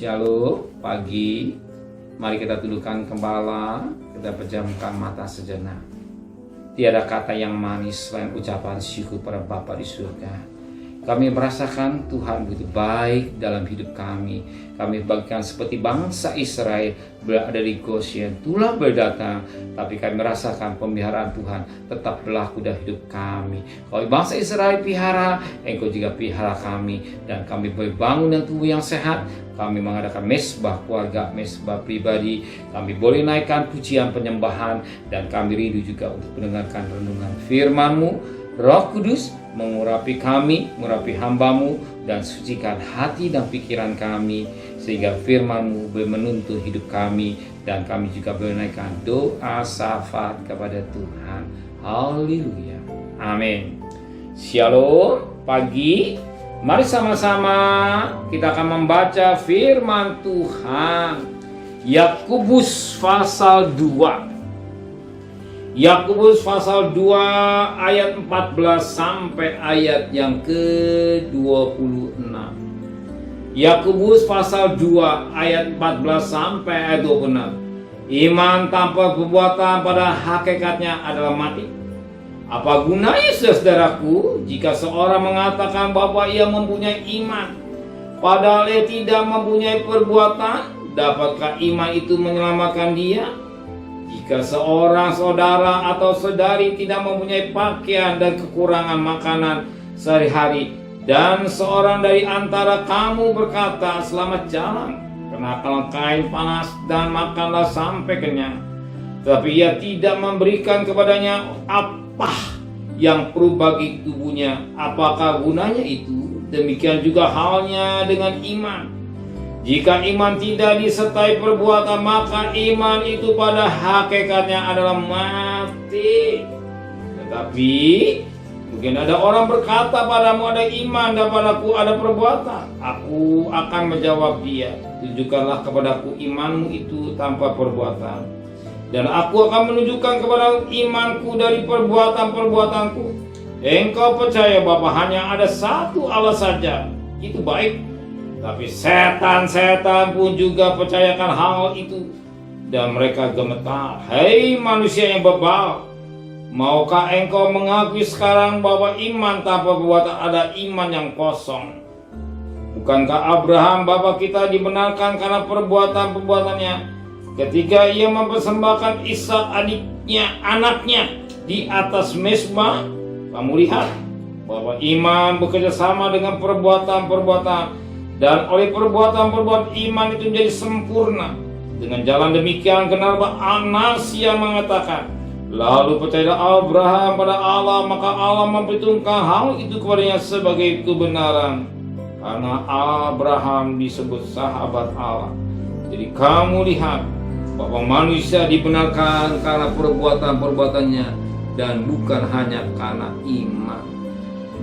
Shalom, pagi. Mari kita tundukkan kepala, kita pejamkan mata sejenak. Tiada kata yang manis selain ucapan syukur pada Bapa di surga. Kami merasakan Tuhan begitu baik dalam hidup kami. Kami bagikan seperti bangsa Israel berada di Goshen. Tulah berdatang, tapi kami merasakan pemeliharaan Tuhan tetap berlaku dalam hidup kami. Kalau bangsa Israel pelihara, Engkau juga pelihara kami. Dan kami berbangun dengan tubuh yang sehat. Kami mengadakan mesbah keluarga, mesbah pribadi. Kami boleh naikkan pujian penyembahan. Dan kami rindu juga untuk mendengarkan renungan firman-Mu. Roh Kudus mengurapi kami, mengurapi hamba-Mu, dan sucikan hati dan pikiran kami, sehingga firman-Mu boleh menuntun hidup kami, dan kami juga boleh menaikkan doa syafaat kepada Tuhan. Haleluya. Amin. Shalom, pagi. Mari sama-sama kita akan membaca firman Tuhan. Yakobus pasal 2. Yakobus pasal 2 ayat 14 sampai ayat yang ke-26. Yakobus pasal 2 ayat 14 sampai ayat 26. Iman tanpa perbuatan pada hakikatnya adalah mati. Apa gunanya saudaraku jika seorang mengatakan bahwa ia mempunyai iman, padahal ia tidak mempunyai perbuatan? Dapatkah iman itu menyelamatkan dia? Jika seorang saudara atau saudari tidak mempunyai pakaian dan kekurangan makanan sehari-hari, dan seorang dari antara kamu berkata, "Selamat jalan, kenakanlah kain panas dan makanlah sampai kenyang," tetapi ia tidak memberikan kepadanya apa yang perlu bagi tubuhnya, apakah gunanya itu? Demikian juga halnya dengan iman. Jika iman tidak disertai perbuatan, maka iman itu pada hakikatnya adalah mati. Tetapi mungkin ada orang berkata, "Padamu ada iman dan padaku ada perbuatan." Aku akan menjawab dia, "Tunjukkanlah kepadaku imanmu itu tanpa perbuatan, dan aku akan menunjukkan kepada imanku dari perbuatan-perbuatanku." Engkau percaya bahwa hanya ada satu Allah saja, itu baik. Tapi setan-setan pun juga percayakan hal itu, dan mereka gemetar. Hei manusia yang bebal, maukah engkau mengakui sekarang bahwa iman tanpa perbuatan ada iman yang kosong? Bukankah Abraham bapa kita dibenarkan karena perbuatan-perbuatannya ketika ia mempersembahkan Ishak anaknya di atas mezbah? Kamu lihat bahwa iman bekerja sama dengan perbuatan-perbuatan, dan oleh perbuatan-perbuatan iman itu menjadi sempurna. Dengan jalan demikian kenapa Anasya mengatakan, "Lalu percayalah Abraham pada Allah, maka Allah memperhitungkan hal itu kepadanya sebagai kebenaran." Karena Abraham disebut sahabat Allah. Jadi kamu lihat bahwa manusia dibenarkan karena perbuatan-perbuatannya, dan bukan hanya karena iman.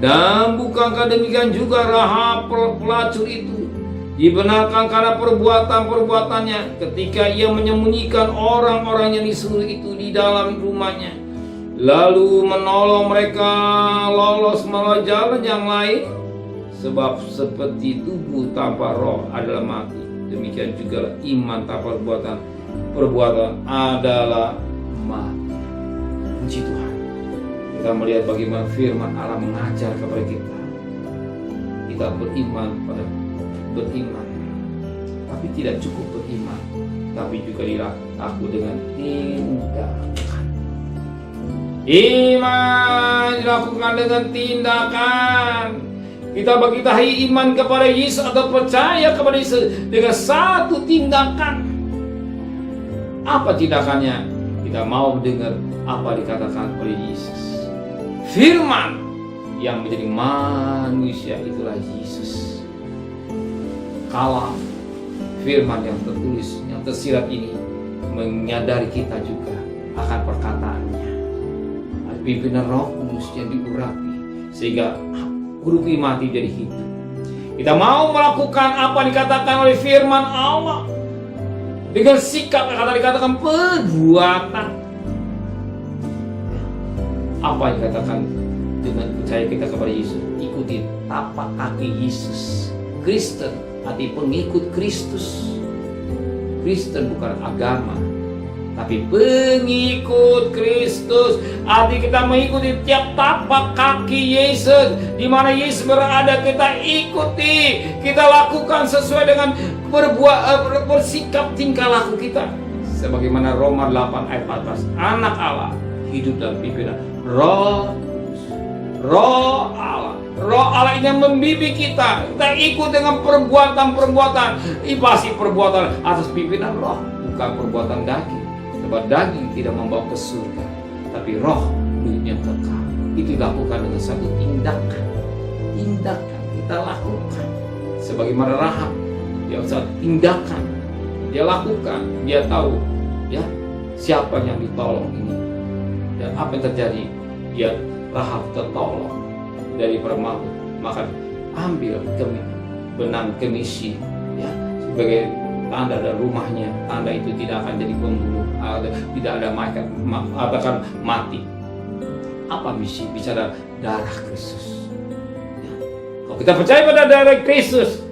Dan bukankah demikian juga Rahab pelacur itu dibenarkan karena perbuatan-perbuatannya ketika ia menyembunyikan orang-orang yang disuruh itu di dalam rumahnya, lalu menolong mereka lolos melalui jalan yang lain? Sebab seperti tubuh tanpa roh adalah mati, demikian juga iman tanpa perbuatan adalah mati. Puji Tuhan. Kita melihat bagaimana firman Allah mengajar kepada kita. Kita beriman, tapi tidak cukup beriman, tapi juga dilakukan dengan tindakan. Iman dilakukan dengan tindakan. Kita tahi iman kepada Yesus atau percaya kepada Yesus dengan satu tindakan. Apa tindakannya? Kita mau dengar apa dikatakan oleh Yesus. Firman yang menjadi manusia itulah Yesus. Kalau firman yang tertulis, yang tersirat ini menyadari kita juga akan perkataannya. Ada pimpinan Roh Kudus yang diurapi sehingga huruf mati jadi hidup. Kita mau melakukan apa dikatakan oleh firman Allah dengan sikap yang dikatakan perbuatan. Apa yang dikatakan dengan percaya kita kepada Yesus? Ikuti tapak kaki Yesus. Kristen arti pengikut Kristus. Kristen bukan agama, tapi pengikut Kristus. Arti kita mengikuti tiap tapak kaki Yesus. Di mana Yesus berada, kita ikuti. Kita lakukan sesuai dengan bersikap tingkah laku kita. Sebagaimana Roma 8 ayat 14. Anak Allah hidup dalam pimpinan Roh Allah. Roh Allah yang membimbing kita. Kita ikut dengan perbuatan-perbuatan. Pasti perbuatan atas pimpinan Roh, bukan perbuatan daging. Sebab daging tidak membawa ke surga, tapi Roh hidup yang kekal. Itu dilakukan dengan satu tindakan kita lakukan. Sebagaimana Rahab, dia satu tindakan dia lakukan. Dia tahu ya siapa yang ditolong ini dan apa yang terjadi. Dia Rahab tertolong dari permalu, maka ambil benang kemisi ya sebagai tanda dan rumahnya. Tanda itu tidak akan jadi pembunuh, tidak ada akan mati. Apa misi? Bicara darah Kristus ya. Kalau kita percaya pada darah Kristus,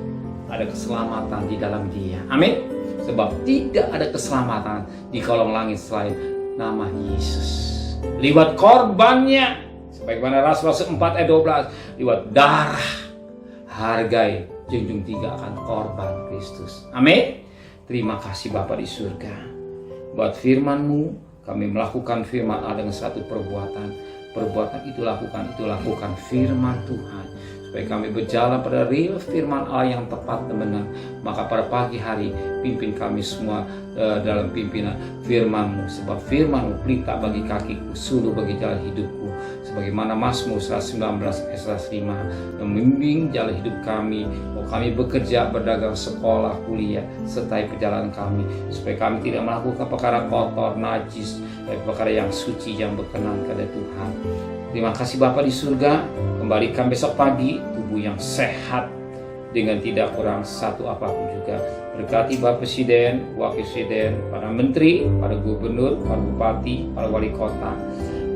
ada keselamatan di dalam Dia. Amin. Sebab tidak ada keselamatan di kolong langit selain nama Yesus. Lewat korbannya, sebagaimana Rasul 4 ayat 12, lewat darah hargai junjung 3 akan korban Kristus. Amin. Terima kasih Bapa di surga. Buat firman-Mu, kami melakukan firman Allah dengan satu perbuatan. Perbuatan itu lakukan firman Tuhan. Supaya kami berjalan pada real firman Allah yang tepat dan benar. Maka pada pagi hari pimpin kami semua dalam pimpinan firman-Mu. Sebab firman-Mu pelita bagi kakiku, suluh bagi jalan hidupku. Sebagaimana Mazmur 119 ayat 105 yang membimbing jalan hidup kami. Kami bekerja, berdagang, sekolah, kuliah, sertai perjalanan kami. Supaya kami tidak melakukan perkara kotor, najis, tapi perkara yang suci, yang berkenan kepada Tuhan. Terima kasih Bapa di surga. Kembalikan besok pagi tubuh yang sehat dengan tidak kurang satu apapun juga. Berkati Bapak Presiden, Wakil Presiden, para menteri, para gubernur, para bupati, para wali kota,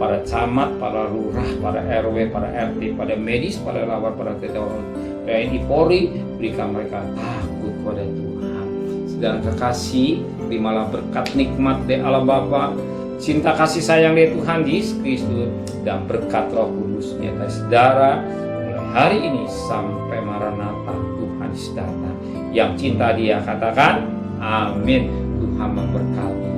para camat, para lurah, para RW, para RT, para medis, para relawan, para TNI Polri. Berikan mereka takut kepada Tuhan. Sedang kekasih, terimalah berkat nikmat dari Allah Bapa, cinta kasih sayang dari Tuhan Yesus Kristus, dan berkat Roh Kudus di atas saudara mulai hari ini sampai Maranatha Tuhan Yesus datang. Yang cinta Dia katakan amin. Tuhan memberkati.